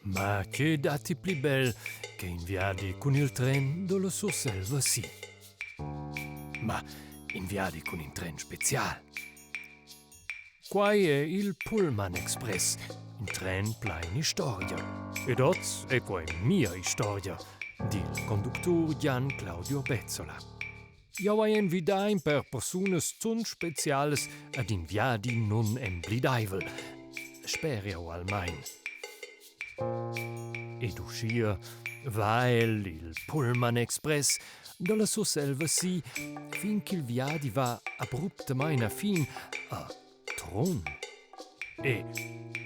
Ma che dati più bel che inviadi con il tren della sua selva sì. Ma inviadi con un tren speciale. Qua è il Pullman Express, un tren plain di storia. Ed oggi è qua mia storia, del conduttore Gian Claudio Bezzola. Io ho invitato per persone tan speciali ad inviadi non emblidaivel. Spero almeno. Ed uscire, weil il Pullman Express dalla sua selva sì, finché il viadi va abruptamente a fin a Trun. E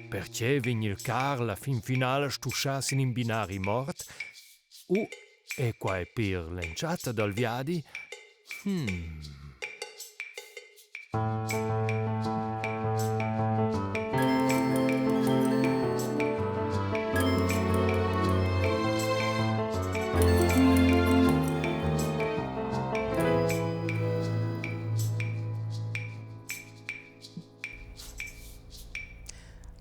perché viene il car la fin finale stusciarsi in binari mort? O è qua per l'enciata dal viadi?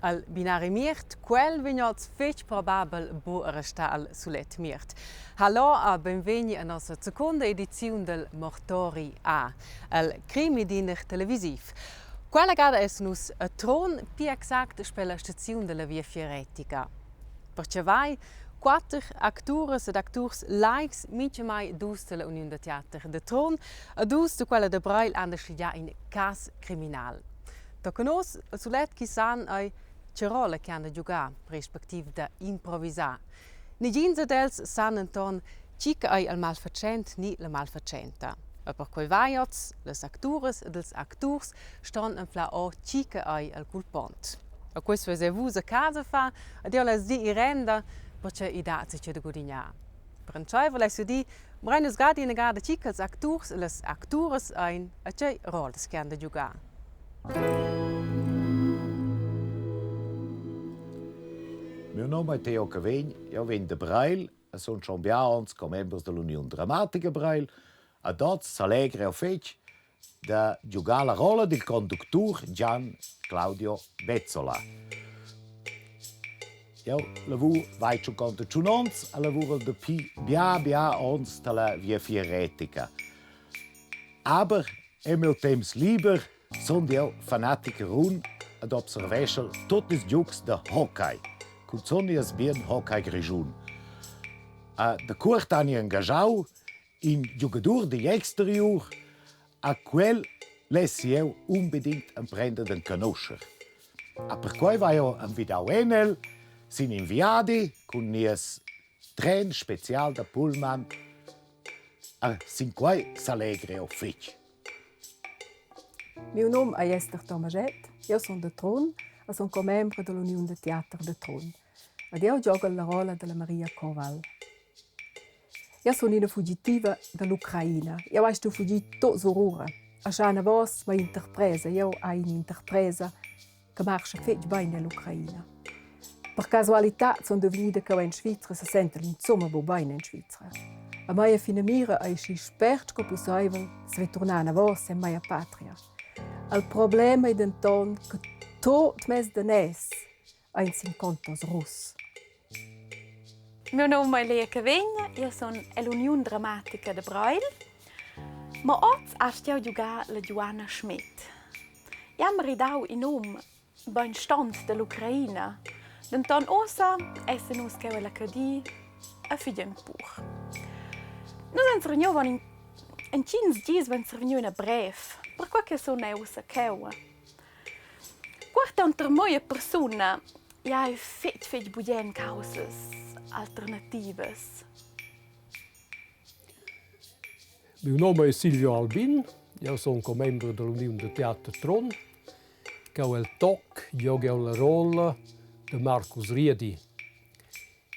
Al binari mirt, quel vignots fech probabel bo resta al sulet mirt. Hallo a benveni a nostra seconda edizione del Mortori A, al crimi diner televisiv. Quella gada es nus a Tron, più exact spella stazione della via Fioretica. Perché vai, 4 acturas ed acturs likes mince mai dus della Unione de Teater de Tron, a dus de quella de Breil hanno studiato in cas criminal. Da conos sulet chi san ai che rolle che hanno giocato, rispettiv da improvvisare. Negins dels san Anton cica ai al malfacent ni la malfacenta. E per quei vaiots, les acturas ed els acturs ston en fla o cica ai al culpont. E questo se vus a casa fa, ed io les di i renda, perché i dati c'è da gudignar. Per un ciò volessi di, brenus gadi in gada cica els acturs e les acturas ein, a che rolles che hanno giocato. Mio nome è Theo Cavegn, io vengo da Breil e sono schon anni come membro dell'Unione Drammatica Breil e dort s'allegre auf fech da giocare la rolla del conduttore Gian Claudio Bezzola. Io lavoro vai schon conto anni e lavoro da bia ons della via Fioretica. Aber in mio temps lieber sono io fanatico Run ed observesel tutti i giochi da hockey. Kutsoni es bien hockey grigiun. Da curt ani engagau in jugador de exterior a quel lessi eu unbedingt emprender den canoscher. A per quai vai io invitau enel, sin inviadi con nies tren special da Pullman a sin quai s'allegre o fitch. Mio nome è Esther Tomaschett, io sono da Trun e sono membro dell'Unione de Teater de Trun. Ed io gioco la ruolo della Lea Cavegn. Io sono una fuggitiva dall'Ucraina. Io ho fuggito tutte le ore. E c'è una voce che interpreta. Io ho un'interpresa che marcia molto bene nell'Ucraina. Per casualità sono venuta in Svizzera e si sente insomma bene in Svizzera. A mia fine mira è che spero che possibile se tornare a voce in mia patria. Il problema è che tutto mes de nes ein sin contos russi. Mio nome è Lea Cavegn, io sono all'Unione Drammatica de Breil, ma oggi sto giocando la Joanna Schmidt. Io mi ridau in nome ben stand dell'Ucraina, d'Anton ossa esse nus che la cadi a figlia pur. Noi siamo riuniti in 15 giorni, siamo riuniti a breve, per quel che sono ossa cheua. Quarta entre moje persona, ja fet buien causas alternativas. Mio nome è Silvio Albin, io sono membro dell'Unione de Teater Trun, che ho il toc, gioco la rolla di Marcus Riedi.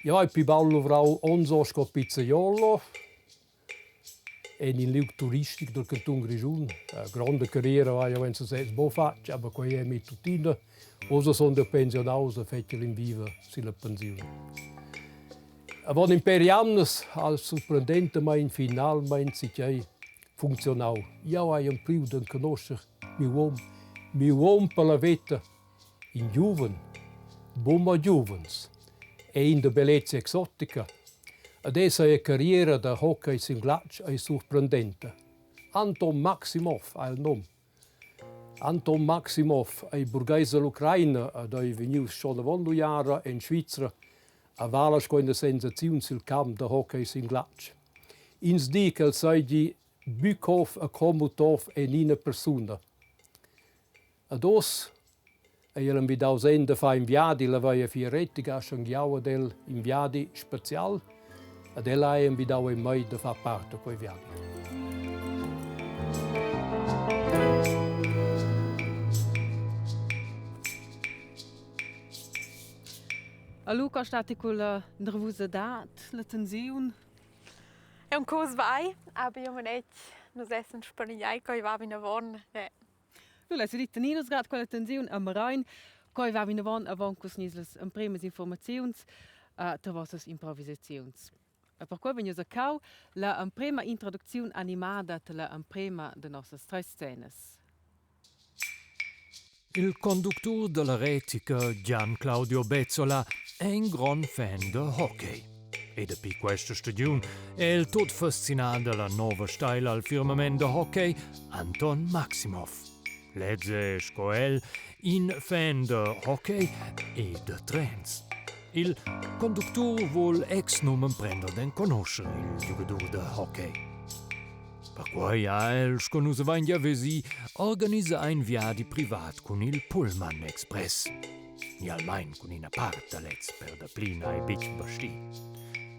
Io ho più bello vrau onzo scopizzaiolo e in liug turistico del canton Grigiun. Grande carriera vai io penso se bo faccio, ma qui è mi tutina. Osa sono da pensionato, fecchio in viva sulla pensione. Avon imperiamnes als sorprendente ma in final ma in sicai funzionau. Io hai un priu den conoscer mi uom per la vita in juven, bomma juvens. e in de bellezza exotica. Adesso la carriera da hockey in ghiaccio è sorprendente. Anton Maksymov è il nome. Anton Maksymov è borghese dell'Ucraina ed è venuto schon da Jahre in Svizzera a valere con sensazioni sul campo da hockey in ghiaccio. Ins di che sei di Bukov e Komutov e nina persona. Ados e mi dau sende fa inviadi la vai fieretica shangiawa del inviadi special ed ella mi dau in mai da fa parte coi viadi. A Luca stati con la nervosità, la tensione. È un cos vai, aber io non nos essen spaniai coi va in avon. Nu, la si dit ninos grad con la tensione am Rhein, coi va in avon cos nisles am primes informazions, te vossas improvisazions. Per cui vegno cau la prima introduzione animata la prima de nostras tre scenas. Il conduttore della retica, Gian Claudio Bezzola, è un gran fan di hockey. E dopo questa stagione è il tutto fascinato dalla nuova stile al firmamento di hockey Anton Maksymov. Legge scoel in fan di hockey e di trends. Il conduttore vuol ex nomen prendere den conoscere il giocatore di hockey. Per cui il sconoscevaglia vesi organizza un viaggio privato con il Pullman Express. E almeno con una parte let's per da plina e bic basti.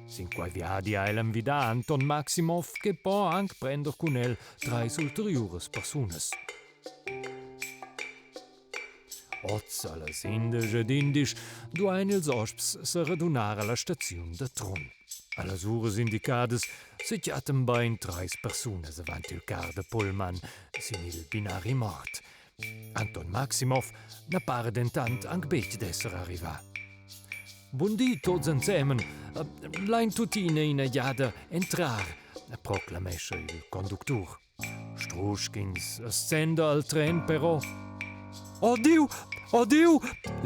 Sin quei viaggi ha invita Anton Maksymov che può anche prendere con el tra i ulteriori persone. Oz alla sindige d'indisch duain ils osps se radunare alla stazione de Trun. Alle ures indicades si chiatten bein 3 persone avanti il car de Pullman, sin il binari mort. Anton Maksymov ne pare dentant anche bet d'esser arriva. Buondì tots insieme, lein tutine in a jada entrar, proclamesce il conductor. Struschkins scenda al tren però. Oddio,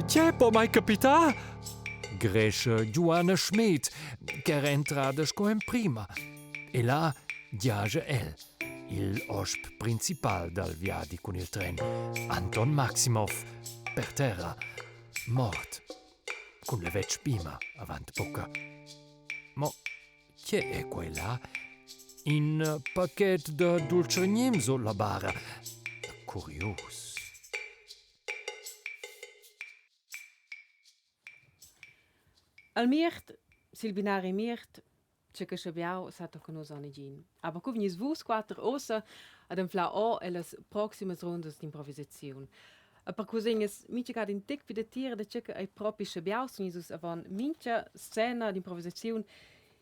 c'è mai capità? Gresce Johanna Schmidt, che entrada scoem prima. E là giace il osp principal dal viaggio con il tren, Anton Maksymov, per terra, mort, con le vecchie spima avanti bocca. Ma che è quella? In pacchetto da dolcerignem sulla bara. Curios. Al mirt, sil binari mirt, c'è che scebiau sato con nos anigin. Aber cuvnis vus 4 ossa ad en fla o e las proximas rundas d'improvisazione. Per cosegnes mince gad in tic pide tira de c'è che ai propi scebiau sunisus avon mince scena d'improvisazione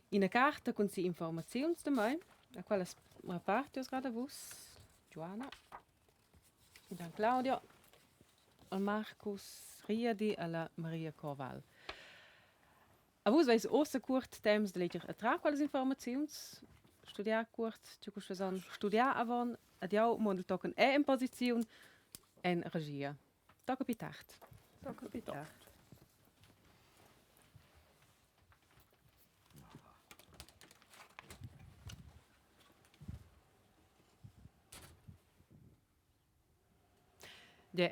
in a carta con si informazions de mai, a quella repartios gada vus, Johanna, Gian Claudio, al Marcus Riedi e la Maria Corval. A vos veis ossa curt temps de leger a tra quelles informazions, studiar curt, c'è cus fasan studiar avon, ad jau mondel tocken in posizione en regia. Tocca pitart. Tocca pitart.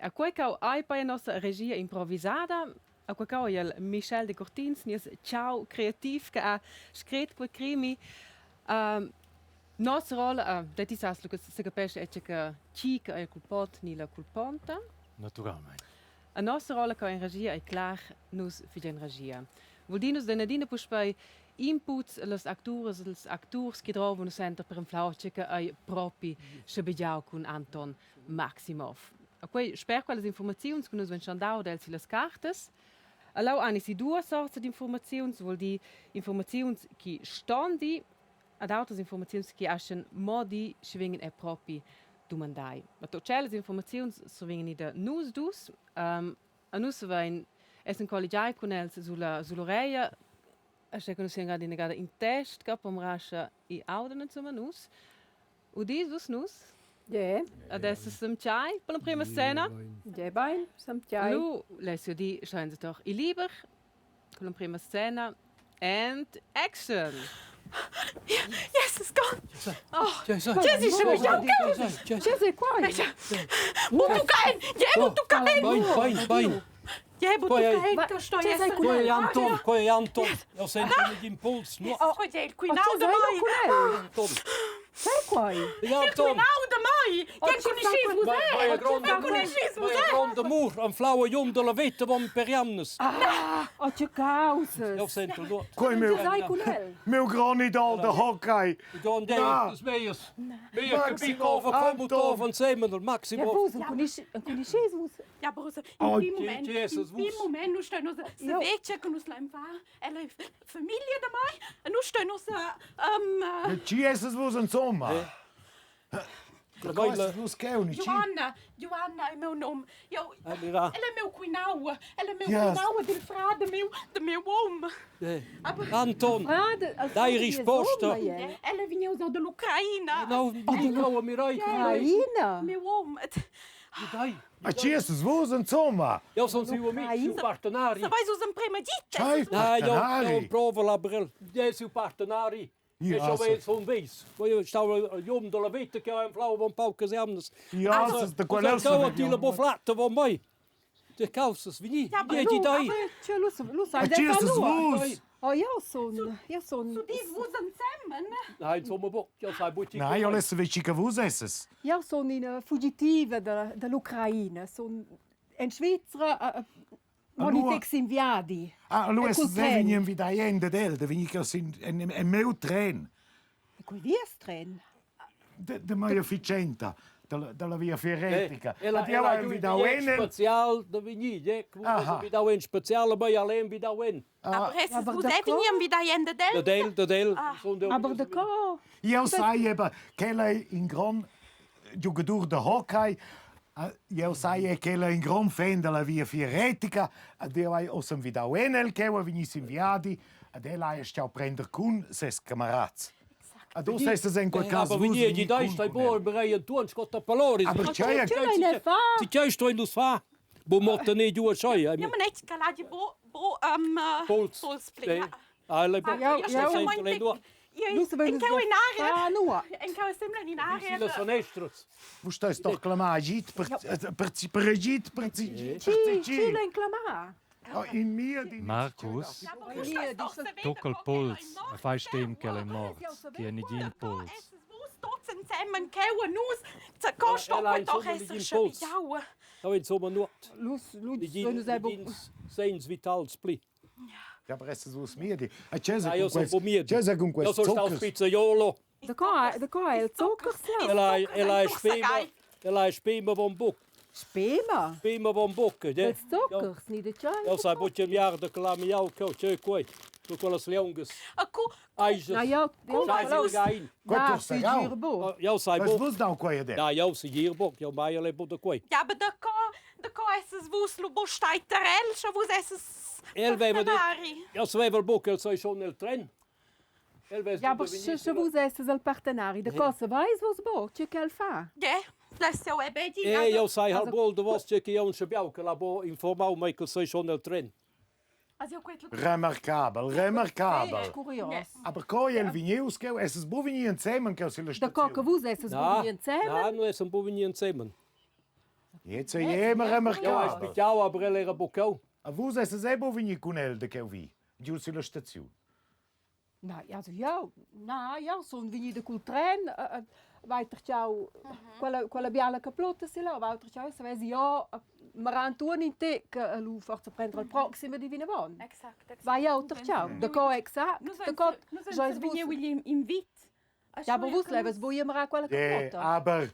A quei cau ai pa nostra regia improvvisata, a quei cau il Michel de Cortins, nies ciao creativ che ha scret quei crimi. Nostra rola, det is as che se capisce è che chica è culpat ni la culpanta. Naturalmente. A nostra rola ca in regia è clar nus figen regia. Vuol dire de nadine puspai inputs los acturs che trovano sempre per un flauce che ai propi scebigiau con Anton Maksymov. A quei sper quelle informazioni che nus vengono dau del si las cartas. Allau hanno si due sorti di informazioni, vuol dire informazioni che standi ad altre informazioni che ascen modi ci vengono e propi domandai. Ma tutte le informazioni so vengono da nus dus, a nus vein essen collegiai con els sull'oreia, a che nus siamo in test, cap rascia i auden insomma nus. Udis vos nus? Ja. Adesso siamo chai per la prima scena. Ja, bein, sam tjai. Lu, lesio di scheint doch i lieber con la prima scena and action. Jesus Gott! Jesus, C'è qua. Mutu kain! Je mutu kain! Bein. Je mutu kain! Da sto je Koja je Anton. Ja sento mi impuls. No. Ko je il quinau de mai! Anton. C'è qua. Ja, Anton. Quinau de mai! Je conoscis vous Vai a grande mur, een flauwe jong de la vette van Periannes. Oh, c'è causa. Ja sento no. Quei meu granidal de hockey. Dan denk ik, meers. Meer gebied over komt over Zeeman Ja, Maksymov. vos, un conoscis vos. Ja, Bruder, Oh, in dem Jesus, Moment, nu stai nos se vecchia che nos la fa, e la famiglia da mai, nu stai nos Jesus vos insomma. Coisa vos queuni. Joanna é meu nome. Eu, Mira. ela é meu quinau, ela é meu quinau del frade de meu homem. Anton. Da je risposta. Ela vinha usar da Ucrânia. Nou, die nou mi rai. Ucraina. Meu homem. Dai. Jesus vos insomma. Ja, sono suo amico, suo partenari. Você vai usar prima dita. Hai Nee, ja, partenari. prova la bril. Jij is uw partenari. Ja, Zo weet zo'n wees. Je staat jom door de weten que een flauw van pauken anders. Ja, das de qual Zo die le boflatte van mij. De kausas, wie niet? Die dai. C'è lo sai. Jesus vos. Oh, io sono. Du dies vous zusammen. Nee, zomaar bok. Ja, sai buti. Nein, io lesse veci che vos esses. Io sono in fuggitiva dall'Ucraina. Sono in Svizzera. Monitex inviati. Ah, lui esses venien wieder ende del, de vini che sin en meu tren. E qui via stren. De mia ficenta. Dalla via Ferretica. Ela wieder enen. speciaal, dat we niet. We dat een speciale bij alleen wie dat win. Aber es ist vous venir wieder Ende del. De deel. Aber da ko. Io sai eben, che lei in gran giocator de hockey. Io sai che lei in gran fan della via Ferretica. De vai osem wieder enel che wa venis inviati. De lei sta prender kun ses camarats. Du sagst es in quel caso. Aber wie die da ist, boor bereien toen scotta palori. Aber c'è Die jij sto in dus va. Bo motte ne due sai. Ja, maar net caladi Puls. Pulspli. Alle bo. En kau in area. Ah, no. En kau sembra in Sile area. sonestros. Vu stai sto clamar agit per C'è la inclamà. in mir di Marcus, tocca il polso, e fai stem che le morti, che è in polso. Tots zusammen kauen nus. Za kost op doch es schon jau. Dat weet zomaar nooit. Lus, Die noi sebo. zijn vitals pli. Ja, per essere sus mir di. C'è Io sono un mio. C'è con Io questo sono stato zucker. pizzaiolo. Da ko è il zucchero. Ela è spema van boek. Spema. Spema van boeken. Il zucchero, ni de c'è. Ja, sai botje miliarden klame jou ko, tjö koi. Så kolla sljonges. Eisjes. Na ja, Sai gain. Quanto si sagau? girbo. Ja, sai Was bo. vos dau qua de? Ja, jou se hierbok. Ja, maar je lebt de koi. Ja, aber da ko es vus lu bo steiterel, scho vus es. Ja, zwei wel boek, el sei schon el tren. Ja, aber se vos esses al partenari. Da cosa vais vos bo? C'è che al fa? Ja, das ja e bedi. Ja, sai hal bol de was tjeke jou se biau, que la bo informal Michael sei schon el tren. Also quetlo. Remarcabel, remarcabel. Curios. Aber coi el vigneus che esses bo vini insieme che si Da co che vos esses bo insieme. Ja, no es un bo vini insieme. Jetzt è immer Ja, es remarcabel. bit jou aber el era bocau. A vos esses e bo vini con el de che vi. Giù sulla stazione. Na, also ja, sono venuto col treno, weiter ciao, quella biala caplota si là, weiter ciao, se vesi ja, ma rantuan in te, che lu forza prendere il prossimo di Vinavon. Exakt. Vai auter ciao, da co exact, da co, Ja, es vos im Wit. ja, aber vos leves voi mara quella caplota. Aber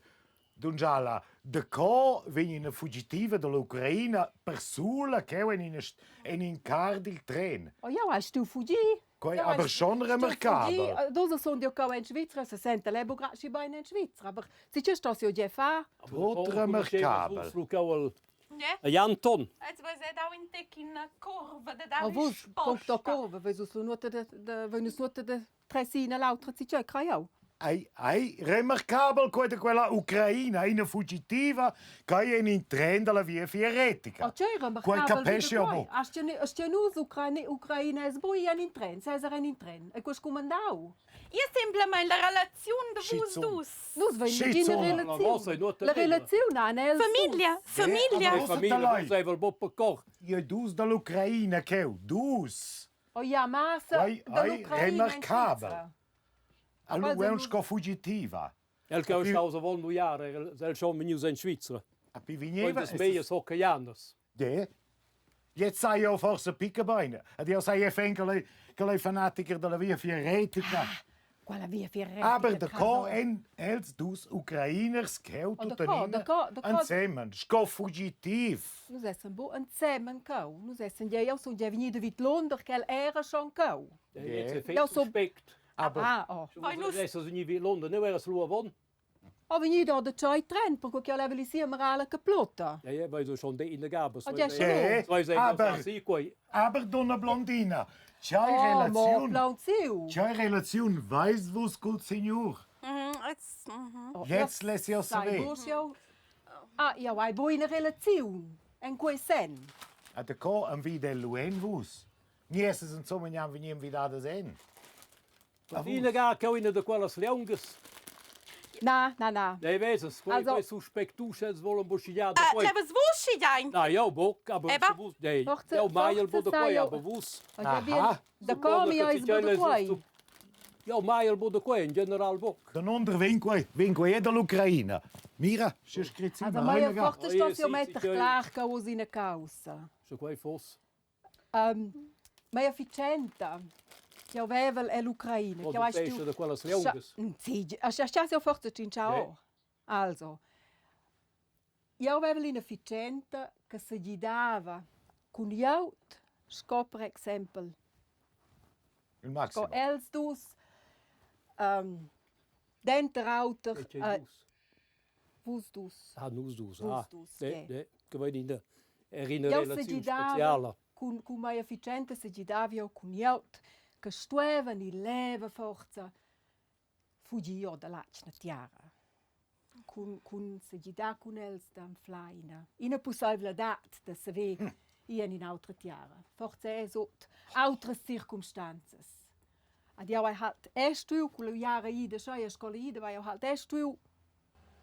Dunjala, de co vini una fuggitiva dall'Ucraina per sola che in card il tren. Oh ja, hast du fuggi? Coi aber schon remarcabel. Dosa sono di occa in Svizzera, se sente lebo grazie bene in Svizzera, aber si c'è sto si oggi fa. Tot remarcabel. Ja, Anton. Jetzt weiß da in tek in curva de da. Oh, vos, punto curva, vesus lu nota de venus nota de tresina l'altra si c'è craiau. È remarcabile quella Ucraina, una fuggitiva che è in treno della via fieretica. Quel capisce un po'. Hast du Ucraina es boi in tren, Cesar in tren. E quis comandau. Io semplicemente la relazione de vos dus. Nus vegn la relazione anel. Famiglia. Famiglia, sei vel boppa cor. Io dus dall'Ucraina, che dus. O ja, massa È remarcabile. Allora è una fuggitiva. El che sta a volnuiare, el schon menu in Svizzera. A più Poi veniva... des meies hockeyanders. Ja. Jetzt sei io forse piccabeine. E io sei che lei fanatiker della via fieretica. Quella via fieretica. Aber da ko en els dus Ukrainers keu tutanina insieme. Sco fuggitiv. Nus essen bo insieme cau. Nus essen ja auch so ja veni de vit Londra che era schon cau. Jetzt viel suspekt. Aber Poi nus Adesso se ni vi Londra, ne era solo von. o veni da de chai tren perché che la veli sia marala caplotta. Ja, weil du schon in der Gabels. Ja, schon. Zwei sagen, aber sì, quei. aber donna blondina. C'hai Mo relazione. plauzio. C'hai relazione, weißt was gut signor. Jetzt lässt ihr Sai saber. bus jo. Ja, vai bo in relazione. En quei sen. A da ko am wie del luen vus. Nies es und so man ja wenn wieder da sehen. Fine ga che in de quelles leunges. Na. Dei weses, Also- quei suspectus wollen buschiada quei. Levas vos jain. Na, ja, bock, aber Eba. bewusst, dei. Forza- Ja, Maiel forza bude sai quei, io- aber bewusst. Ja, Aha. bien. Da come io is bo de quei. Ja, Maiel bude quei, in general bock. Dan onder vinque dall'Ucraina. Mira, c'è scritto Also mai in forte Oh, sto ja, io sì, mettere sì, clar che us in causa. So quei foss. Mai efficienta. Che avevel è l'Ucraina. Che Oder weißt pesce du? de quelles leunges. Sì, a io forte cinciao. Also. Io avevo inefficiente che se gli dava con jaut scopre esempio. Il Go Maksymov. els dus denter auter Che dus. vus dus. Ah, nus dus. Nus Ah, dus, de, ja. che vai in de in Io se relazione gli dava speciale. con mai efficiente se gli dava io con jaut che stueven il leva forza fuggi io dall'acna tiara. Con se gli dà con els dan flaina. Ina possibilität da se ve in altre tiara. Forza è sot altre circumstances. Ad io hai halt estu con le jare ide sai scola ide vai halt estu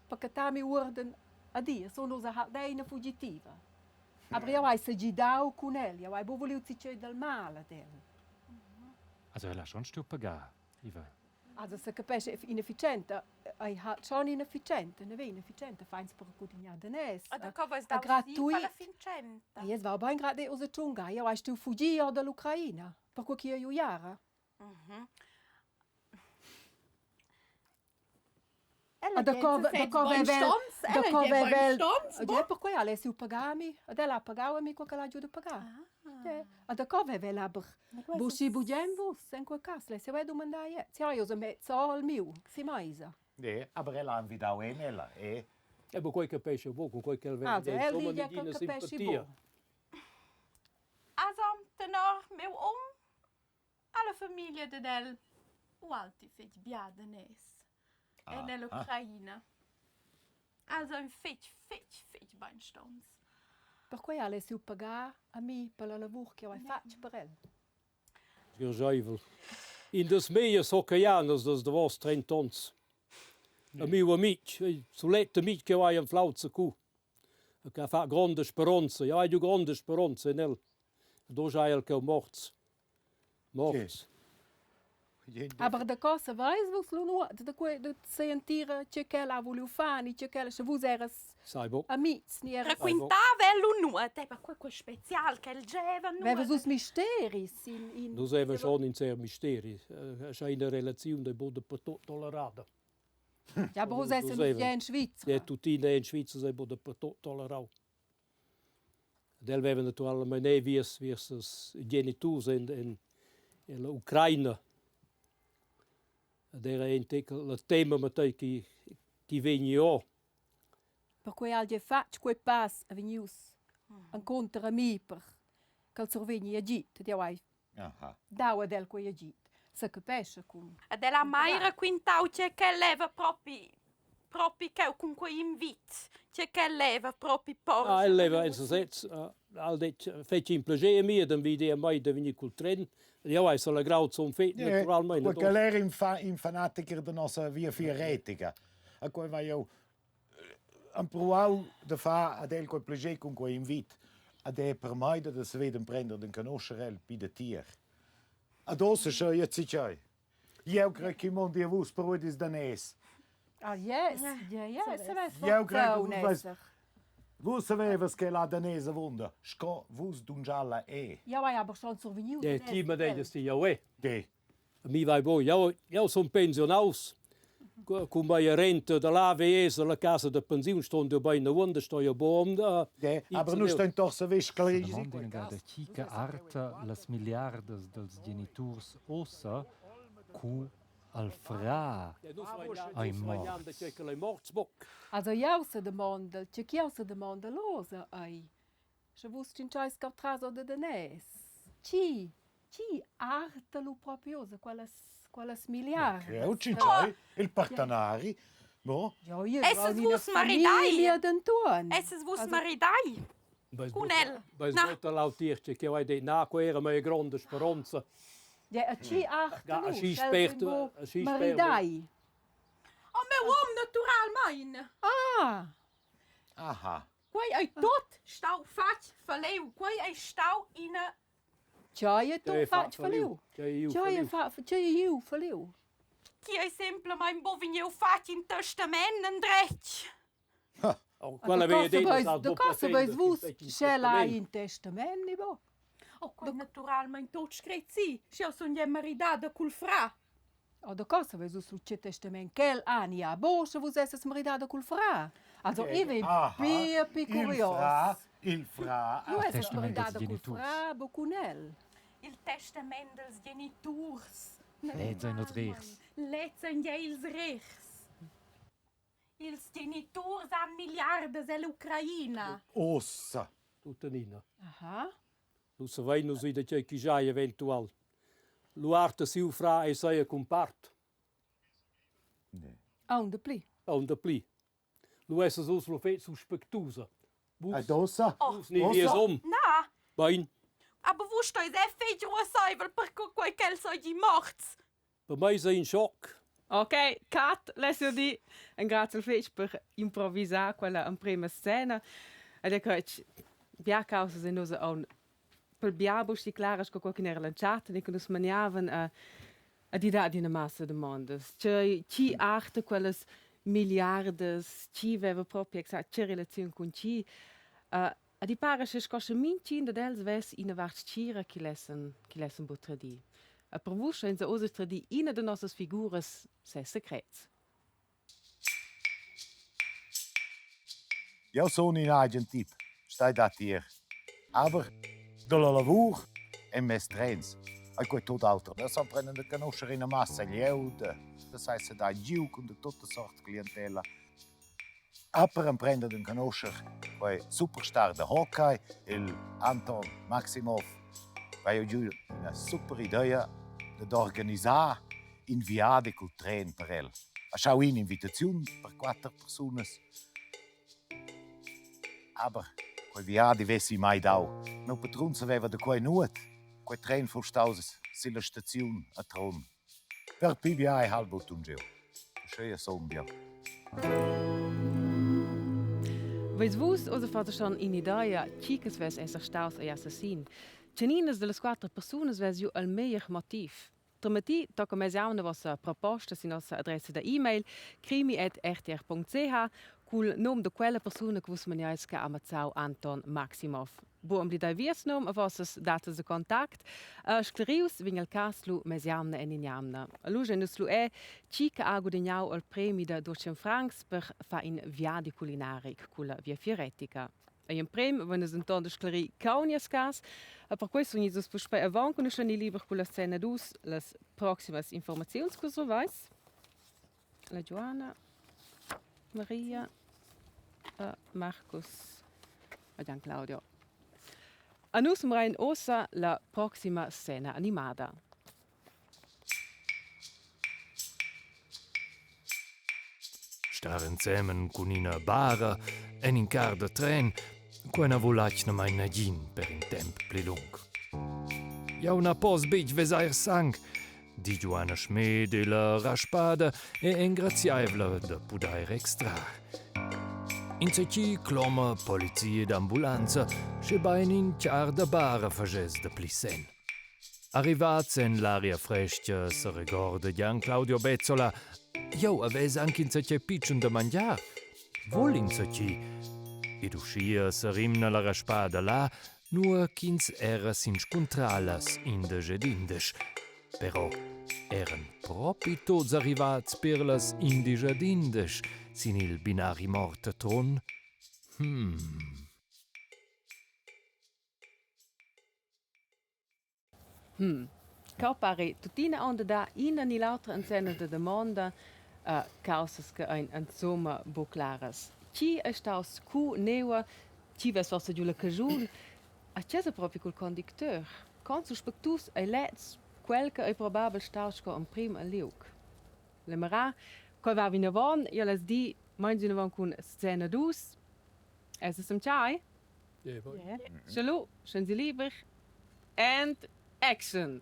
perché tami orden a dir sono usa halt una fuggitiva. Aber io hai se gli dau con el, io hai bo volevo ci del male del. Also er schon stupega, Iva. Also se capisce inefficiente, hai halt schon inefficiente, ne ve inefficiente, feins per cutinia denes. Da covas a da gratuit. alla fincenta. Jes va ben grad usa tunga, io hai stu fuggio dall'Ucraina, per cui io jara. Da cove vel. Ja, per cui alle su pagami, adela pagava quel che la giù da pagare. Da cove vel aber. Bu si budgen vos, en quel caso, le se vai domandare. Se io so mezzo al mio, si maisa. Nee, aber ella han vidau ella. E bo quei capisce boh, quei che vede. Also, el Insomma, dice di che una capisci simpatia. bo. Also, tenor meu alla famiglia de del alti fetch biadenes. E nell'Ucraina. Also ein fetch ben stons. Per cui alle su pagare a mi per la lavoro che ho fatto per el. Gerzuivel. In des meies hockeyanders, das de was 30 tons. A mio amic, sulette amic che vai in flauza cu. Che fa grande speranza, ja, du grande speranza nel. Do sai el che morts. Morts. Aber da cosa vais vos lo no, da quei da sentire che che la volevo fare, che che se vos eras Sai bo. amici, ni eras. Frequentava l'unuote, ma quel special che il geva Veva sus misteris in Du sei schon in sehr mysteri. C'è una relazione de bude per tot tolerada. Ja, aber vos Du essen sei- ja in Schweiz. Ja, tutina in Schweizer sei bude per tot tolerau. Del veven naturalmente vies genitors in l'Ucraina. Der è il tema matei chi vegni o. Per cui al je fatto quei pass a venius. Incontra mi per che sorvegni a git, di ai Aha. dawa del quei a git. se capisce come. Ed è la maira quintau che leva proprio che con quei invit, che leva proprio por. Ah, leva in sets, al det fece in piacere a me, dan vidi a mai da venire col tren. Io hai solo grau zum fet naturalmente. Perché lei era in fanatiker della nostra via fieretica. A cui vai io un provau da fa ad el quel piacere con quei invit. Ad è per mai da si vede prendere den conoscere il pidetier. Ad ossa c'è io zicai. Io credo che mondi a vus per udis danes. Ah, yes, se vede Io credo forza che un'esser. vus savevas che la danesa vunda. Sco vus dungialla è. Ja, vai aber schon survenu. Ja, die me deed die jou Che? Mi vai boh, io sono pensionaus. Con mia rente dall'AVS, la casa de pensioen stond bij in de wonde, sto je boom. Aber nu sta in torsa ves La mandinga da chica arta las miliardas dels genitors ossa cu al fra ai morts. Also ja se demanda, che chi se demanda losa ai. Se vus cincais cartraso de denes. Chi arta lu proprio quelles miliardi. Creo, cincai, il partenari. Boh. Ja, io Esses vus Familie d'Anton. Esses vus maridai. Cunel. Bij het lautiertje, che hai detto, na, quera mia grande speranza. Ja, chi arta lu. Als je speert, Maridai. Oh, meu om naturalmein. Ah. Aha. Quai ai tot stau fac faleu, quai ai stau in a Tja, je toch vaak verlieuw. Tja, je verlieuw. chi ai sempre mein bovineu fac in testament en dretch. Quella vede Da cosa vais vus scela in testament, ni bo? Oh, quai naturalmein tot screzi. Schau son je maridada cul fra. O da cosa vais vus ce testament quel ani a bo, se vus esses maridada cul fra. Also, io vi pi curios. Il fra. Nu esses testament maridada dels cul genitors. fra, bo cunel. Il testament dels genitors. Leds ein als rechts. Letzen je ils rechts. Ils genitors han miliardes l'Ucraina. Ossa. Tutta nina. Aha. Lu se vai nu sui de che chi già eventual. Lu arte siu fra e sei compart. On de pli. On de pli. Lu esses us lo fet suspectusa. Ad ossa. Bus ni vies Na, Bein. aber wo stoi se feit rossaivel per quai quel so di morts. Per mij sei in shock. Ok, Kat, lascio di grazie al fece per improvvisare quella prima scena. Ed ecco, via causa se noi on per biabus di claras co qualche era lanciata, e che nos maniaven a di da di una massa de mondes. Ci arte quelles miliardes, ci aveva proprio exact ci relazione con ci. A di pare se scosse minci da dels ves in Vart Stgira che lesen butradi. A per vus in se osa tradi ina de nossas figuras se secrets. Io sono in agent tip. Stai da hier. Aber dalla lavur e mes trens. Ai quei tot altro. Da so prendere conoscere in massa gli eude. Das heißt se da giu con de tutte sorte clientela. Apper prendere den conoscer quei superstar de hockey, il Anton Maksymov. Vai ho giù una super idea di organizzare inviate col tren per el. A schau in invitazione per 4 persone. Aber quei viadi vessi mai dau. Meu patron saveva de quei nuot. Quei tren fu staus silla stazione a Trun. Per PBI halbo tungeu. Schöne Songbia. Weis vus osa fate schon in idea chicas ves esser staus e assassin. Ceninas de las 4 personas ves ju al meilleur motiv. Tramati tocca mesiauna vossa proposta sin nossa adressa da e-mail crimi@rtr.ch cul nom de quella persona que vos maniais ca amazzau Anton Maksymov. Bo di dai vies nom a vossas datas de contact, sclerius vingel caslu mesiamna en iniamna. Luge nuslu chica agu de njau al premi da 200 francs per fa in viadi culinaric cula via fieretica. E un prem wenn es enton de scleri caunias cas, per questo ni sus puspe avant conosce ni lieber cula scena dus las proximas informazions que so weiß. La Joana, Maria, Marcus e Gian Claudio. A nus mrein ossa la proxima scena animada. star insieme con una bara e in car de tren, quando volacna mai na Gian per un tempo più lungo. Ja una pos bic vesair sang, di Giovanna Schmede la raspada e ingraziaevla de pudair extra. In ceci cloma polizie d'ambulanza, che bain in chiar da bara fages de plissen. Arrivats en l'aria fresca se ricorda Gian Claudio Bezzola, io aves anche in ceci piccion da mangiar. Vol in ceci. Ed uscia se rimna la raspada là, nur chins eras in scontralas in de gedindes. Però eran propi tots arrivats per las indigiadindes, sin il binari morte Trun. Kao pare, tutina onda da ina ni l'altra in scena de demanda causas che ein insomma bo claras. Chi è staus cu neua, chi ves forse giù la cajun, a c'è proprio col conducteur. Con suspectus ai lets quel che è probabile staus co un prim a liuk. Le mara, coi va vina von, io les di, mangi na von con scena dus. Es ist im chai? Ja, boy. Salut, sind Sie lieber? And action.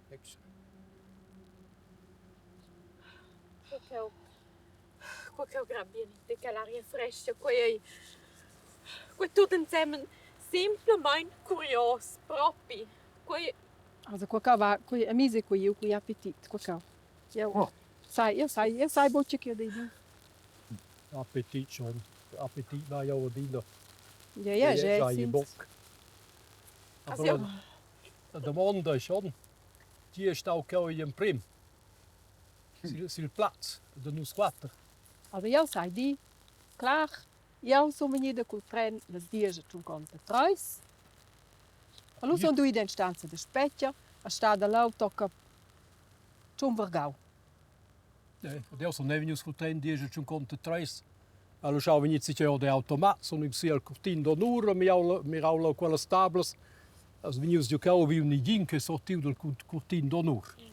Quel grabbiente che l'aria fresca, quei tutto insieme semplicemente curios, proprio. Quei Also qualcosa va, qui amici qui io qui appetit, qualcosa. Io sai bocce che dico. Appetit schon. Appetit war ja auch wieder. Ja, je Bock. Aber la domanda è schon, chi è stato in prim? Sil Platz, de nus quattro. Also io sai di, klar, io sono venuta col tren les 10:53. Allora sono due in stanza di specchia, a sta da là tocca zum Vergau. Io sono venuto col tren 10:53. Allora siamo venuti de automat, sono in sia il cortin d'onore, mi aula quelle stablas. Als we nieuws giocavo vi un igin che sortiu del cortin d'onore.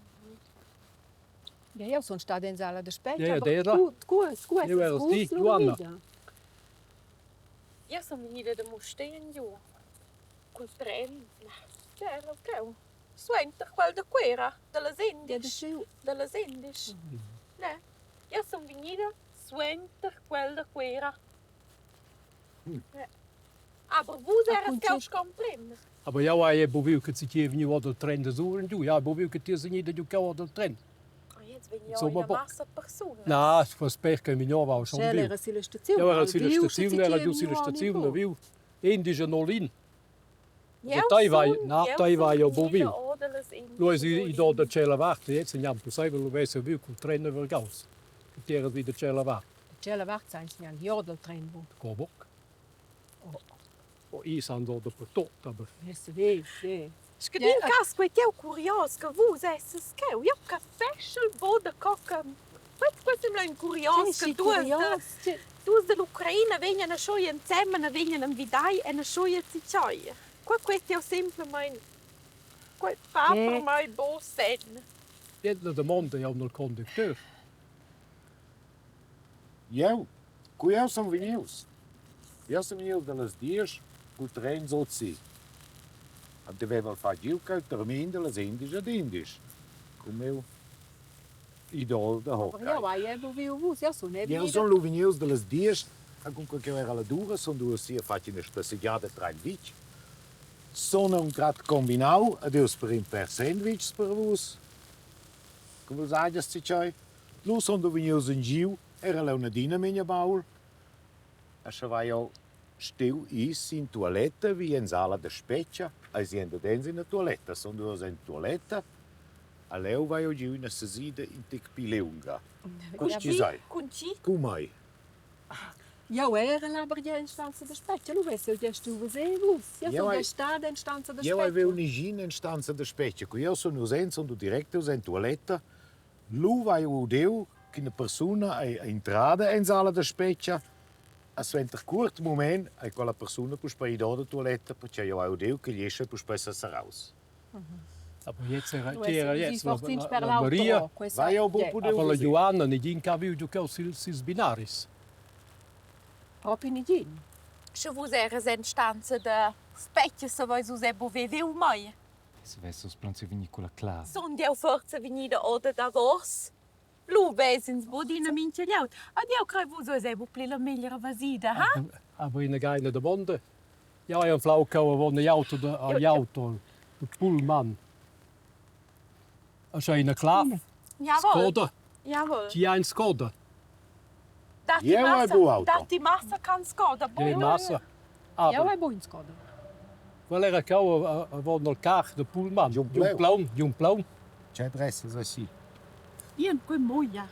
Ja, io sono stata in sala di specchia. Ja, era. Io ero di Giovanna. io sono venuta da Mostein giù. Col tren. C'era ok. Suenter quel da quera, delle Indies. Delle Indies. Ne, io sono venuta suenter quel da quera. Aber wo eras caus comprem? Aber ja, hai boviu che si chiede venu del tren da sur in giù. Ja, boviu che ti è venuto giocavo del tren. Jetzt bin ich eine Masse Personen. No, spero che mi va schon C'era viu. la stazione. Ja, era sulla stazione, era giù sulla stazione, viu. Indice nolin. Tai vai io boviu. Lui si do da c'è la Vart, jetzt in Jampo, sai lo vesse viu col tren over gaus. Che ti era wieder c'è la Vart. C'è la Vart sai in io del tren. Kobok. I san do da per tot, aber Sì. Scadin cas quei teu curios che vus esses cheu. Io ca special boda coca. Questo è un curios che tu dell'Ucraina vengono a sciogliere insieme, vengono a vidai e a sciogliere ciccioi. Questo è semplicemente quel papà mai bo sen. la domanda ja nel conducteur. Eu sono venuto. Eu sono venuto dalle 10 col tren so zi. E doveva fare io che termine le indici ad indici. Come eu idol da hockey. Io sono venuto dalle 10 e comunque che era la dura, sono due sia fatti una spasseggiata tra il vic. Sono un grad combinato, adeus per un per sandwich per voi. Come sai che c'è? Lu sono venuto in giù, era la una dina mia baul. E se vai io stiu is in toilette wie in sala de specchia, e si enda dens in toilette, sono due in toilette. E leo vai io giù in sesida in tic pileunga. Cosa ci sai? Come? Io era la barriera in stanza di specchia, lo vedo che tu vedevi. Io sono stata in stanza di specchia. Io avevo un igine in stanza di specchia, io sono diretto in toilette. Lu vai io deu che una persona è entrata in sala di specchia. E sventer kort moment e quella persona può spare da toilette perché io ho detto che riesce a spare heraus. Aber jetzt la Maria, vai ao bom aber la Giovanna ne din caviu giocau sis binaris. proprio nicht in. Se vos eras en stanza de specchia se voi us ebo viviu mai. Se vessos plans veni con la clave. Sunt eu forza venida oda da vos. Lu vesins bodina mince liaut. Ad eu crei vos us ebo pli la migliore vasida, ha? Aber in der Geine der Bonde. Ja, ein Flaukauer wo ein Auto, ein Auto, ein Pullman. Als een klaaf, Jawohl. Skoda, Jawohl. die een Skoda. Dati massa kan skoda. Die massa. Ja, Aber, è buon scoda. wel er kauwen, wo een kaart, de Pullman. Jong Plaum. C'è adresse così. Ien quei moia.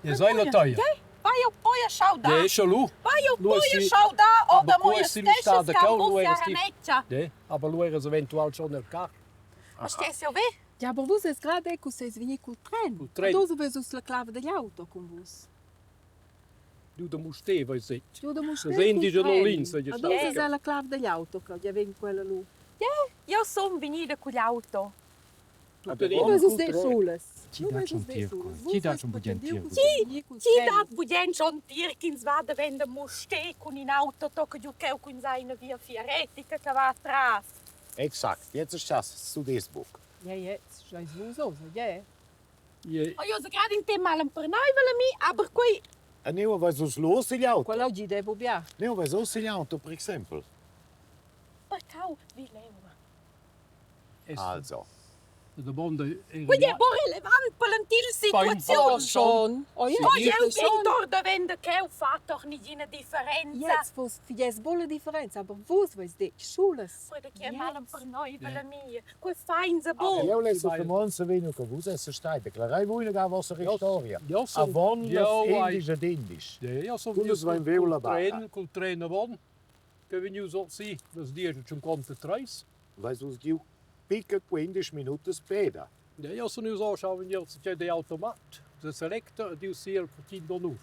Je zijn er teuer. Vai op poia schau da. Je is er lu. Vai op Lu is poia die- schau da. Aber Oda moia quasi mi sta de stesses kou, lu cambus er ja die- neccia. Nee, aber lu er eventueel schon een kaart. Ma stessi o ve? Ja, aber vos es gerade ecco se svini col tren. Col tren. Dove vesus la clave degli auto con vos? Du, da moest je, wat je zegt. Tu da mus Se vendi de Lolin, se je Ma staat. dove è la clave degli auto, Claudio? Vedi quella lì. Io son venida con l'auto. Tu te te dico. Dove Col vesus de tren. sules? Chi dà un tir? Chi dà un bugen tir? Chi dat budien schon dir kins vada venda muste con in auto tocca giù che con seine via fieretica che va atrás. Exakt, jetzt ist das zu diesem Buch. Ja, jetzt scheiß vos aus, ja. Je, Oh, io so gerade in tem mal per noi vela mi, aber quei E non vai sul los gli auto. Quella oggi devo bia. Non vai sul gli auto, per esempio. per cau vi leva. Also, de Bonde. Quindi è pure relevant per l'antil Oh, situazione. schon. Oh ja, Oh, io schon. Victor da venda che fa doch nicht in differenza. Jetzt vos fies bolle differenza, aber vos veis de schules. Poi che mal per noi vela mi. Quei fein ze bo. io le so che non si vede che voi se stai, che la voi non va a storia. Ja, so. Avon Ja, las indisch ed indisch. Ja, so Kun es vain veula barra. Col treno von. Che vi nu so si, das dir schon kommt treis. Vai sul giu picca 15 minuti später. Ja, so nu so schauen wir jetzt de automat. De selector die sehr curtin do nu.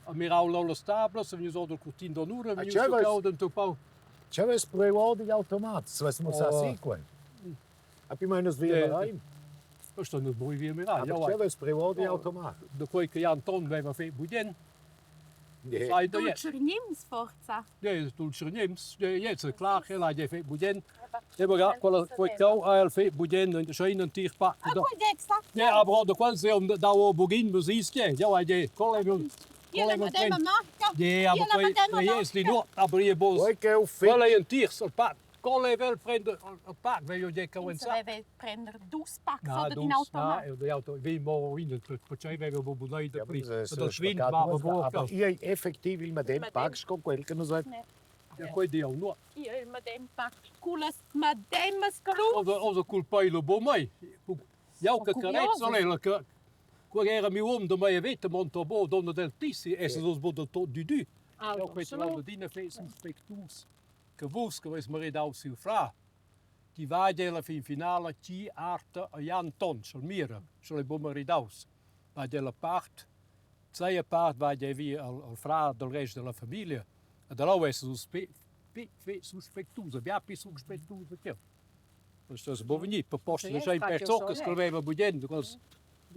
A mir au lo stablo, se vi so do curtin do nu, vi c'è so vas- cauden to pau. C'è ves provato di automat, se vas mo sa Oh. sequen. A più menos via rein. Das stand nu boi wir mir an. Aber Ja, c'è ves provato di automat. de koi che Anton beva fe budien. Nee. Sai do Du jetzt. cernims forza. Ja, das tut schon nims. Ja, jetzt klar, la je fe budien. Hebben we quella quei cau al fe budien und scheinen tier pak. Ah, poi exakt. Ja, aber da qual se da o bugin musis je. Ja, je kolle Io la madema marca. ja, aber quei ist die nur, aber je bos. Poi che ho Qual fatto. è un tir sul pak. Kolle wel vriend al pak, wil je cau en Se sa. deve prendere dus packs Na, oder in dus, automat. na, de auto, wie mo in het pacai we hebben bubunai de pli. Das Dat schwind maar we aber io effettiv il medem pags con quel che non so. Ja, quei die al nur. Io il madem pack. Culas mademas calu. Onze culpailo bo mai. Jouke carezzo lele che era mi de mai vete montobo donde del tissi e se dos bodo tot du. Ja, weet wel de dine fees inspectus. Che vos che wees maar da siu fra. Die waardelen in finale ci arte a Jan ton sul mire, sul bomeri daus. Bij de part, twee part waar je wie al fra del resto della famiglia. E da là è suspettuso, abbiamo più suspettuso che. Questo è bovini, per posto Sì, che sei per ciò che scriveva budendo.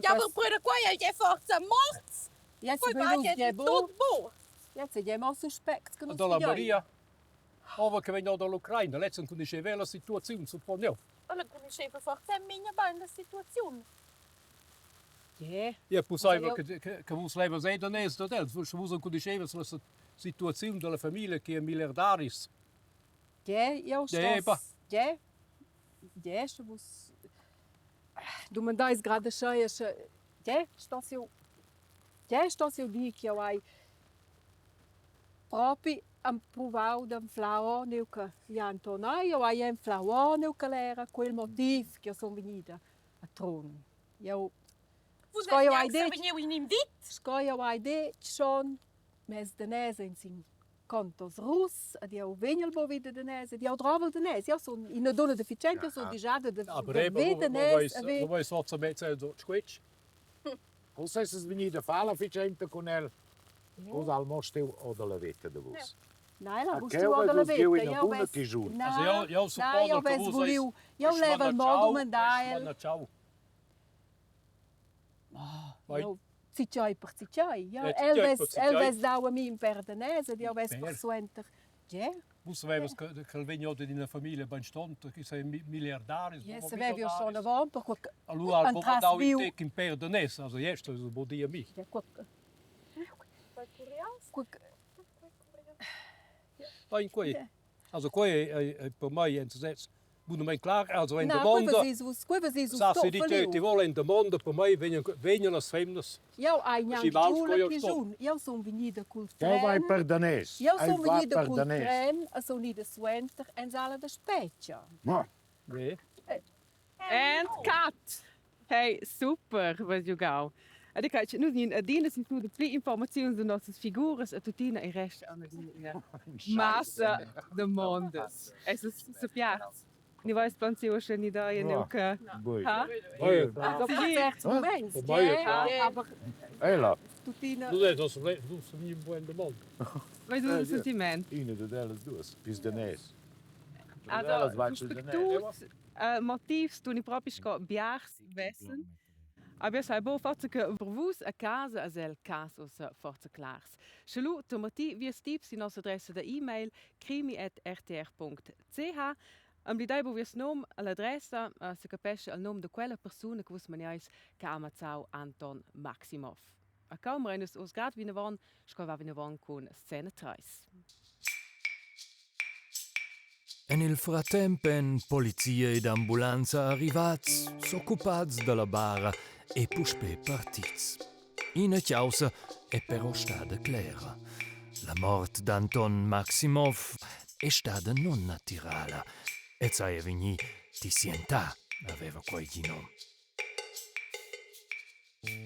Ja, aber Brüder, quai è forza morts. Jetzt Poi va veis che je tutto bo. bo. Jetzt je mal suspect che non Dalla Maria, ove che vengono dall'Ucraina, letztens conosceva la situazione, supponiamo. Alla conosceva forza minha banda situazione. Ja. Ja, possiamo che vos leva sei danese da del, vos conosceva la situazione della famiglia che è miliardaris. Ja, io Ja, sto. Ja. Ja, se vos. Du man da is gerade schei, ja, sto io. Ja, sto io di che hai proprio am provau d'un flao neu che Antonai, io hai un flao neu che era quel motivo che sono venuta a Trun. Io Vos Ska jag är ha det? veniu in invit. ska jag hai det schon mes danese in sin contos rus, ad io venil bo vide danese, io trovo danese, io sono in una donna deficiente, sono già da Aber eben, wo weiß was zum Beispiel so squitch. Cosa è venuta a fare la ficenta con el? Cosa al mosteu o della vetta de vos? Nein, la Che busti o della vos giu vetta, in io una ves. che giù. Also io supporto io ves voliu, io levo il modo mandael. Ciao. Io Zicciai per zicciai. Ja, Zicciai per zicciai. Elves dau a mi in perdanese, di aves per suenter. Ja. Vous savez che il vigno di una famiglia ben stonta, che sei miliardari. Ja, se vevi o schon avant per quel Allora, al dau in perdanese, also jetzt ist es bo di amici. Ja, quel In qui. Also qui è per me in Zets. Bunde klaar, also in de no, mondo. quivas is Sa se ti vuole in de mondo, per me vengono as femmes. Io hai neanche giù che giù. Io sono venuta col Ja, vai tren. perdanès. Io sono venuta col perdanès. tren, e sono venuta suenter en sala da specchia. Ma, Nee. And cut! Hey, super, was je gauw. En dan kan je nu niet dienen zijn voor de pli informatie van onze figuras en tutina in rest aan de massa de mondes. Es ist so piazza. Ni weiß planzio schon ni da in ook. boi. Ha? Dat is echt een mens. Maar Ela, tutina. Tu sei dos niet buon de mondo. Wij doen een sentiment. ine de delas duas, bis danès. Also, spektus motivs tu ni proprio sco biars wessen. Aber sai bo forza che per vos a casa as el casos forza clars. Chelou tomati vi stips in nostra adressa da e-mail crimi@rtr.ch. Am di bo vi nom all'adressa se capisce il nome di quella persona che vos maniais che amazau Anton Maksymov. A camera os grad vi nevon, scova vi nevon con Scena 3. En il frattempo, polizia ed ambulanza arrivats, s'occupats della bara e puspe partits. In chiausa è però stata clara. La mort d'Anton Maksymov è stata non naturale. E sai vegni di sientà aveva qualche nome.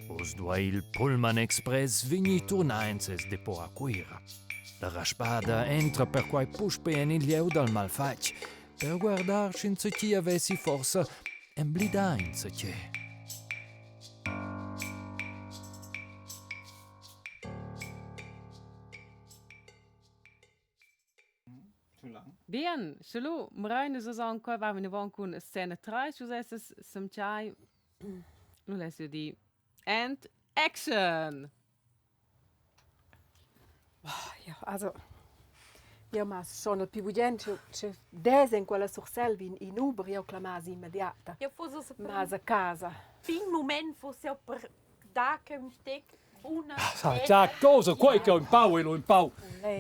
Os due il Pullman Express vegni tornains es depo a Quira. La raspada entra per quai puspe en il lieu dal malfac per guardar senza chi avessi forza emblidainza che. Bien, chelou, mreine so ancora va vi nevon con Scena 3, so es samchai. Nu les io di and action. Ja, also, io mas sono più budente, c'è des in quella surselvi in Uber, io clamasi immediata. Io fosse Mas a casa. fin moment fosse per da che un tec una. Sa cosa, qua che ho in pau e lo in pau.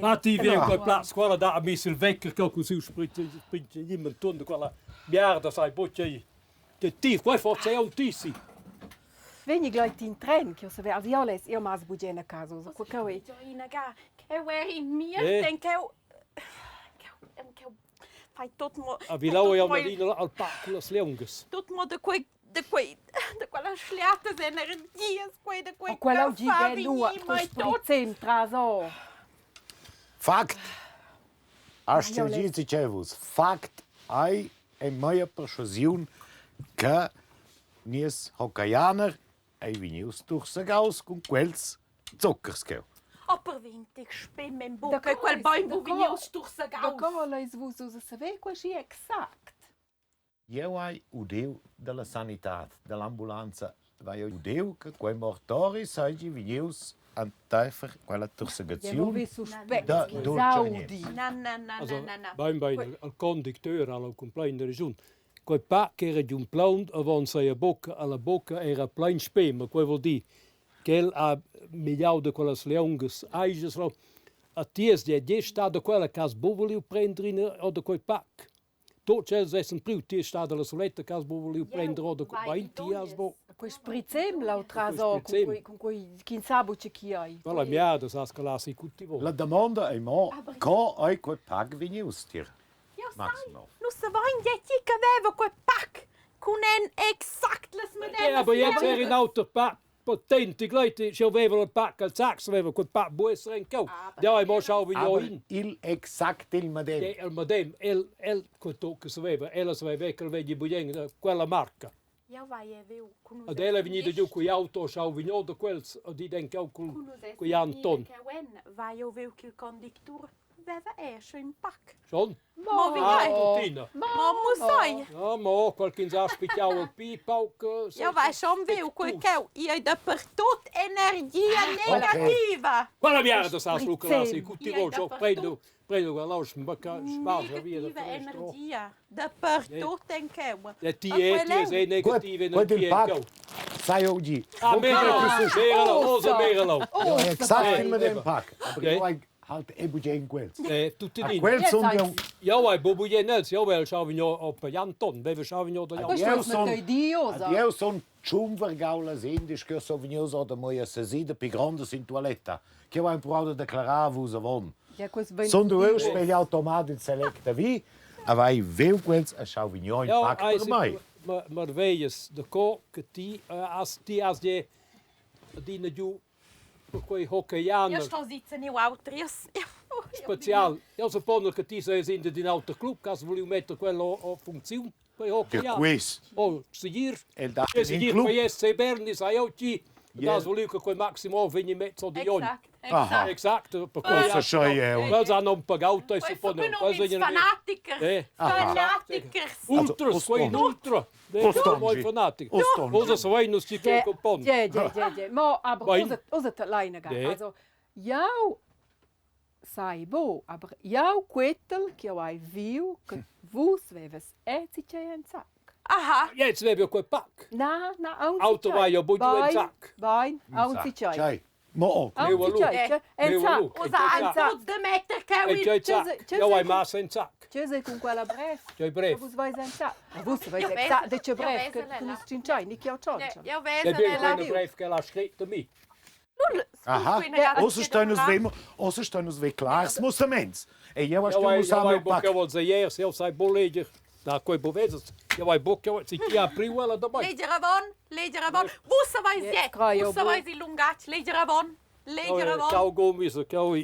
Ma ti viene quel plats, quella da a messo il vecchio che così springe in tondo quella merda, sai, bocce. Che ti, qua forse è un tissi. Veni gleich in tren, che se also io mas budene a casa, so quel che In ga, che were in mir, den che fai tot mo. A Vilau e a Marina al parco las leungas. Tot mo de quella schliata energias, de quei. quella oggi è lua, spritzem traso. Fakt! Asta dice cevus. Fakt ai è mia persuasiun che nies hocaianer ei vinius durchsagaus con quels zuckerskeu. Aber windig spem in boca quel bain bu vinius durch sa Da gaus. cola is vus usa saber quasi exact. Io ai udeu della sanità, dell'ambulanza, vai udeu che quei mortori sagi vinius an taifer quella Ja, durchsagaziun vi suspect, da Saudi. Na. Beim al conducteur al complein region. Quei pa che era di un plaund avon sei a bocca alla bocca era plein spe, ma quei vuol dire che a migliau de quelle leungas aiges a ties de sta de quella cas bovoliu prendere o de quei pac. Tot c'è essen più ties sta de la soletta cas bovoliu prendere o de quei tias bo. Quei spritzem la traso con quei kin sabo che chi hai. Quella miada sa scalasi cultivo. La domanda è mo, co ai quei pag vinius tir? Ja, Maksymov. nu se vain jetti che aveva quel pack con en exact les medelle. Ja, aber jetzt era in auto pac potenti gleiti, ci avevano il pac al sax, aveva quel pac buo essere in cau. Ja, mo schau vi Aber in. il exact il medem. Il madem, quel tocco sapeva, ella sapeva che vedi buien quella marca. Ja, vai e veu con Ad ella venite giù con auto, schau vi no de quels, di den cau con Anton. Che wen vai o veu che il conductor aveva esce in pack. Schon? Ma Ma vi Tutina. Ma musai. Ja, ma qualche aspettiamo il pipauc. Io vai schon viu quel che io dappertutto energia negativa. Quella merda sta sul classe, tutti Io voi, prendo quella smargia via. Negativa energia dappertutto in che. Le tieti sei negative non Quel pack, tieti. sai oggi. Ah, merelo. Ja, exakt in dem pack. Aber ich halt eben quels. Tutti A lì. quels sono io. Ja, hai bobu jenels, ja, wel Sauvignon op Janton, we Sauvignon da Janton. Io sono ciumvergaula sindisch che Sauvignon da moia sesida pi grande sin toiletta. Che va improvado declarare vusa von. Sono due spegli automatici selecta vi. Avai veu quels a Sauvignon in pack per mai. Maar wees de ko que ti as je dine ju per quei Io hockeyaner sto zittene outris. special. Ja suppondo che ti sei in de auto club, cas volevo mettere quello a funzione quei Che hockeyaner. quis. Oh, seguir. El da E seguir club. quei SC Berni sai oggi. Ja. Das volevo che quei Maksymov vegni mezzo di ogni. Aha. Exact, per Cosa c'hai io? Quells hanno un pagato e Questo suppondo. qui non è fanatiker. Fanatikers. Ultras, quei ultra. Mooi fanatico. Cosa se vai non si che compon. Ja. Ma aber Wein. unser Leine Ja. gehen. Also, jau sai bo, aber jau quetel che hai viu che vus veves etice en sac. Aha. Jetzt hebben we quei pack. Na, aun Auto vai a budu en sac. Wein, aun si chai. C'hai. Mo. Meu alu. En Meu sac. alu. Usa anche de metter che E c'è il sac. Ja, hai massa in sac. Cese con quella bref. C'hai bref. Vus vais en sac. Vus vais Io en vedo- sac de che io bref vedo che lei là. tu cincai, ni che ho cincia. Io E vedo ben nella quei bref che l'ha scritto mi. Aha. Ossa stai nos ve clars mustaments. E io Ja, sto vai usando il book pack. wel ze hier, se sai boleger. Da quei bovezes. Ja, vai book si chi april ela da mai. Legeravon. Vussa vai Ja, je. krajo, Vussa bo. vai si lungac. Legeravon. Ciao gomis, ciao.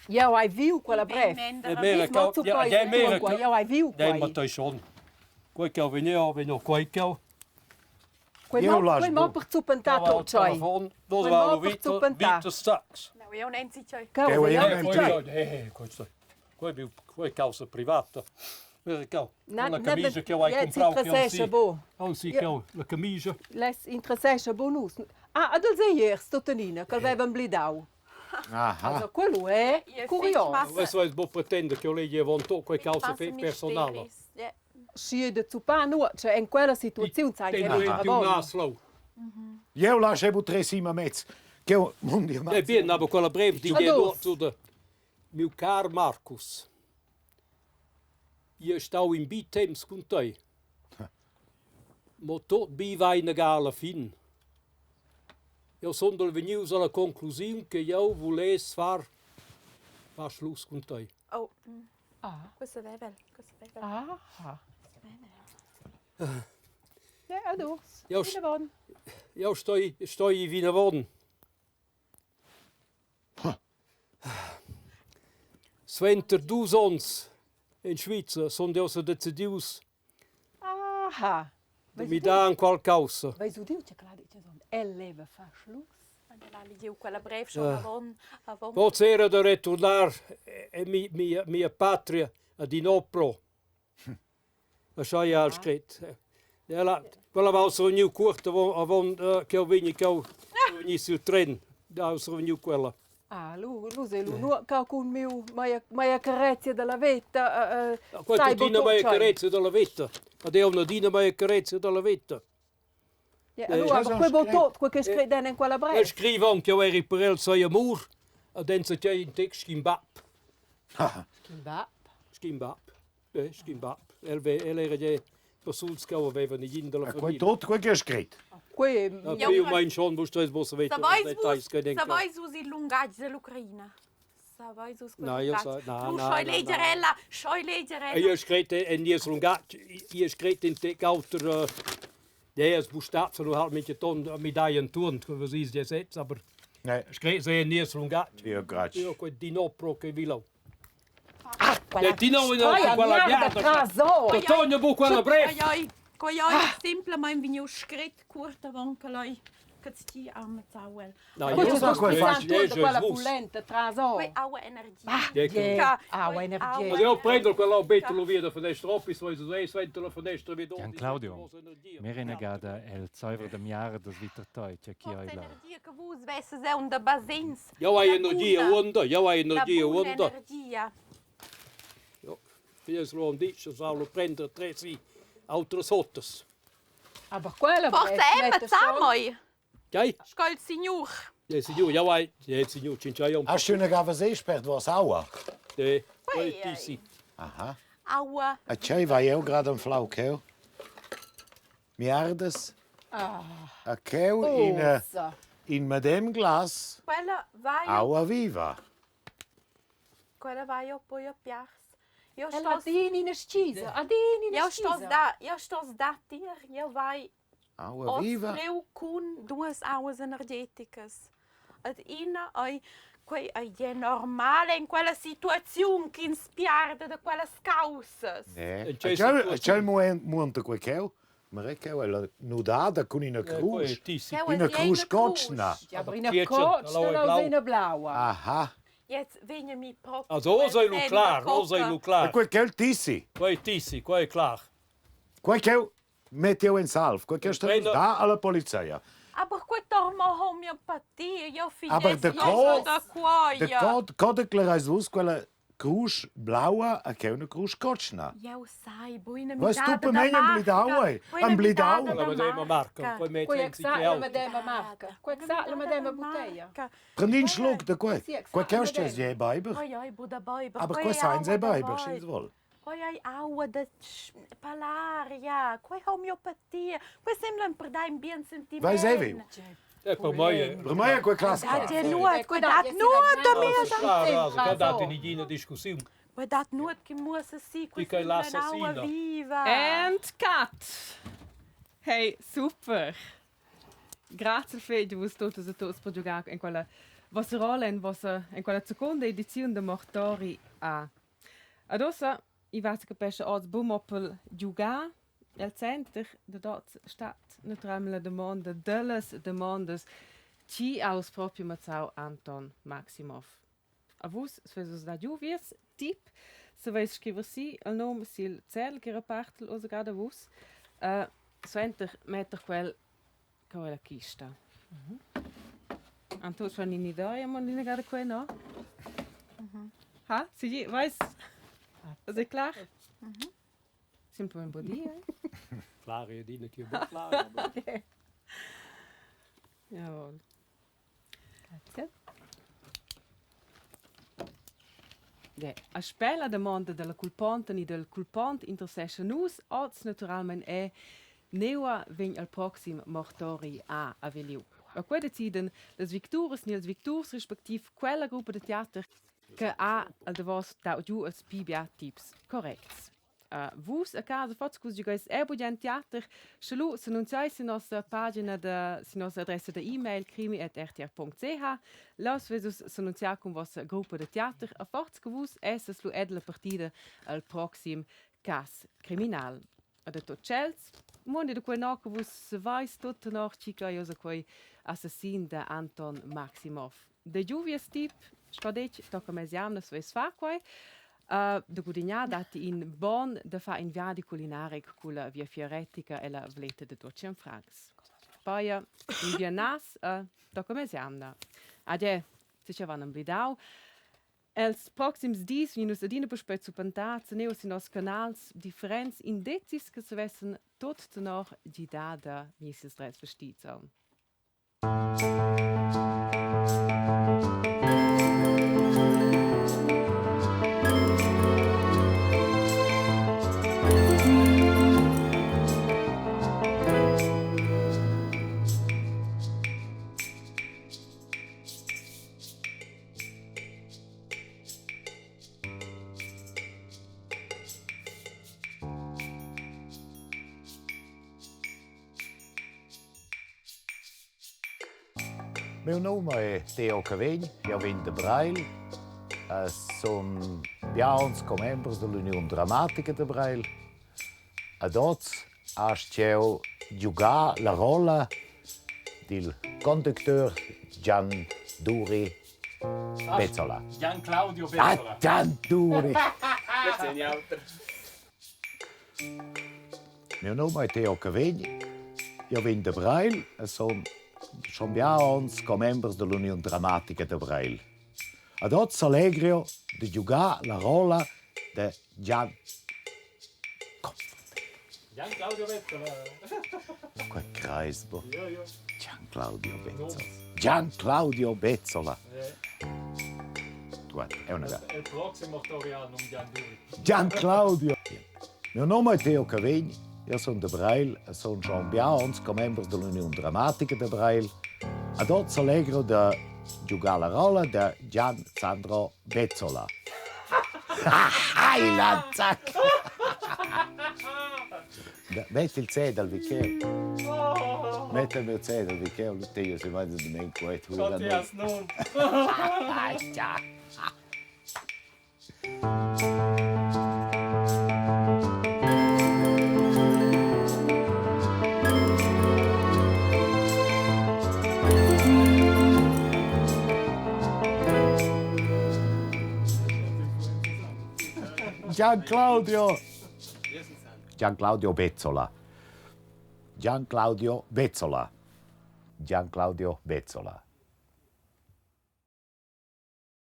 Jau hai viu quella bref. E mera ciao. Ja, mera. Jau hai viu Dai, ma quei. toi son. Quei che venio quei che. Io lascio Quel mo per zuppentato chai. Dos Quel waren mo per vite zuppentato. stacks. No, io non si c'è. Io Quei causa privata. Vero, Na, la camicia che hai comprato che interessesce bo. non si che la camicia. Les interessesce bonus. Ah, adol zeier stotenina, che avevano blidau. Aha. Also quello è curioso. Questo è bo pretende che lei vonto quei causa personale. Si de zupano, cioè in quella situazione sai che Tengo era in più buono. naslo. Io lascio 3 mezz. Che mondi E bien, aber quella breve di Adolf. zu der mio car Marcus. Io stau in bitems con te. Ma tot bi vai nega alla fin. Io sono venuto alla conclusione che io volevo far Schluss con te. Oh, Ah, questo è bello. ah. Ja, adol. Ja, Io sto in Wiener worden. Sventer du sons in Schweizer sono io se decidius Aha. mi dà qualcosa. Vai su Dio, c'è Claudio, c'è son. Leva fa Schluss. Quella breve schon avon. Posso era da ritornare e mia patria a Dinopro. Lascia al scritto. Quella va su new corta che ho vegni sul tren. Da su new quella. Ah, lui sei lui, no, con mio, ma carezia della vetta. Quanto dina mai carezza della vita. Adeo una dina mai carezza della vita. Lui ha quel botto, quel che scrive in quella E breve. scrivo anche a eri per il suo amore. Adesso c'è in text schimbap. Schimbap. Schimbap. El era già persone che avevano in della Quei famiglia. tot, quei che scritto. Io mein schon, wo du es was Sa weiter vai su il lungaggio dell'Ucraina. Sa vai su No, io so, no. Schoi leggerella. Io scritto in Nies Lungat, io scritto in te Gauter, der ist Buchstaben, nur halt mit Ton Medaillen tun, was ist das jetzt, aber Nee, scritto in Nies Lungat. io grazie. Io quel Dinopro che vilo. Quella Tino quella merda caso. Antonio bu quella breve. Coi simple ma in vigno scritto curta von che che sti am zauel. No, io so quel facile, quella pullenta tra Poi aua energia. energia. Ma io prendo quello betto via da finestra opis, vai su svento la finestra via Gian Claudio, mir renegada el Zäuver dem Jahr das Wittertoi, c'è chi Porta oi la. energia che vus vesses è un da basins. Io hai energia, wonder, io hai La energia, buona wonder. energia. Io sono dice, solo prendere tre sì, altre sottos. Aber quella Forza Emma zamoi. Ok? Scol signor. Ja, signor, io hai, signor, cinque Hast du eine Gavase spert was Aua? De, Oi, poi sì. Aha. Aua. A c'hai vai eu grad am flau keu. Miardes. A keu in medem glas Quella vai. Aua viva. Quella vai io poi a piars. Io Ela sto adini na scisa, adini na io sto scisa. da, io sto da tir, io vai Aua viva. Freu con duas auas energeticas. Ed ina ai quei è normale in quella situazione che inspiarda da quelle causas. Ne. c'è A c'hai muonte quei keu. Ma è keu ela nudada con una cruz. Tissi. Una cruz cochna. Ja, aber in der Kietje, Coach, blau, da blau. in der blaua. Aha. Jetzt venje mi proprio. Also, osa il clar, osa il E clar. quel keu tissi. Quei tissi, quei clar. Quel keu metteu in salv. Quel keu sta Prendo- da alla polizia. Aber quei tormo homeopatia, io fides. Aber de cod- da qua. De cod clerais vus quella cruz blaua a keu una cruz cochna. Io sai, buina mi Was tu per me un blidau, eh? Un blidau. La vedemo marca, poi Quei metti exact la medema marca. Quei exact la medema bottiglia. Prendi un schluck de quei. Sì, Quei keu exact, stes je Biber. Oi, oi, Buddha Biber. Aber quei sein ze Biber, schins wohl. Poi hai aua da palaria, quei homeopatia, quei sembra per dare un bien sentimento. Vai zevi. E per me Per me è quel class. Dat je nooit, quei dat nooit da è meer. data in discussione. Quei dat nooit che muossa si, quei Dica sembra l'assassino. aua viva. And cut! Hey, super! Grazie per vous todos e todos per giocare in quella vostra rolla in quella seconda edizione di Mörder A. Adesso, ich weiß che pesce oggi bumoppel giocare. Al centro de dort stat naturalmente la domanda delles demandas ci aus proprio Mazzau Anton Maksymov. A vos, se vos da juvies, tip, se vais scriver si al nome sil cel che repartel o sogar da vos, so enter metter quel quella kista. Anton schon in idea, man in gara quel no? Ha? Si weiß? Ist es klar? Sempre un po' di, Klar, je die keer wel klaar. Jawohl. Grazie. Ja, a spela domanda della culpante ni del culpant intercession nus, als naturalmente è neua vegn al proxim mortori a aveliu. A quei deciden les victures ni els victurs respektiv quella gruppa de teater che ha al devos da giù als PBA tips corrects. Vus a casa fats cus giugais bugen teater, chalu s'annunciais in nostra pagina sin nostra adressa de e-mail crimi@rtr.ch. Laus vesus s'annunciar con vostra gruppa de teater a forz che vus essas lu edla partida al proxim cas criminal. A de tot chels, mondi de quei no che vus se vais tot noch chica iosa quei assassin de Anton Maksymov. De juvies tip, spadec tocca mesiamnas ves fa quei. De gudigna dati in bon da fa in viadi culinaric con la via fioretica e la vleta de 200 francs. Poi in via nas tocca mesiamna. Adè, se ci vanno blidau. Els proxims dis minus adina per spezzo pantat, neus in nos canals differenz in decis che se vessen tot tenor gidada misis drets vestizzo. Meu nome è Theo Cavegn, io vengo da Brail. Sono bians come membro dell'Unione Drammatica di Brail. Ad oggi ho giocare la rolla del conducteur Gian Duri Bezzola. Gian Claudio Bezzola. Gian Duri. Mio nome è Theo Cavegn. Io vengo da Brail e sono schon uns come membro dell'Unione Drammatica de Brail. Ad oggi allegro di giocare la rola di Gian Claudio Bezzola. Quel Kreisbo. Gian Claudio Bezzola. Gian Claudio Bezzola. Guarda, è una gara. È il prossimo storiano, Gian Duri. Gian Claudio. Mio nome è Theo Cavegn. Io sono da Brail e sono schon uns come membro dell'Unione Drammatica de Brail. Ad oggi allegro di giocare la rola di Gian Sandro Bezzola. Heilandzack! Metti il zedel, Vicheo. Metti il mio zedel, Vicheo. Io si mangia di me in questo. Sottias non. Gian Claudio! Gian Claudio Bezzola. Gian Claudio Bezzola. Gian Claudio Bezzola.